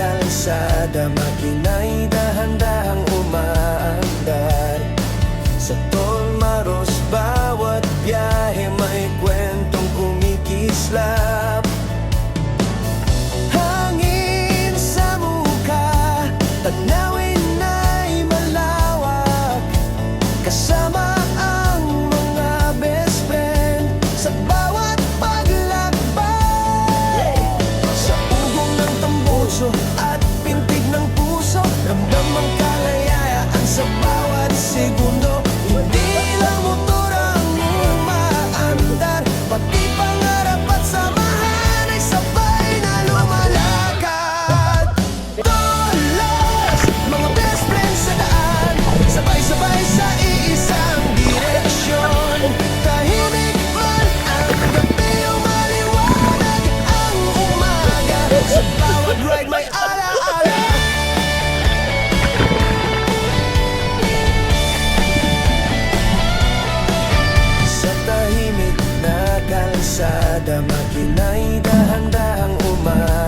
kalsada, makina'y dahan-dahang umaandar. Sa Tolmaros bawat biyahe may kwentong kumikislap. Hangin sa mukha, tanawin ay malawak, kasama ang mga best friend sa bawat paglakbay. Sa ugong ng tamboso at pintig ng puso, ramdam ang kalayaan sa bawat segundo. Hindi lang motor ang umaandar, pati pangarap at samahan ay sabay na lumalakad. Tolas, mga best friends sa daan, sabay-sabay sa iisang direksyon. Tahimik man ang gabi o maliwanag ang umaga, sa bawat ride may alaala. Sa tahimik na kalsada, makina'y dahan-dahang umaandar.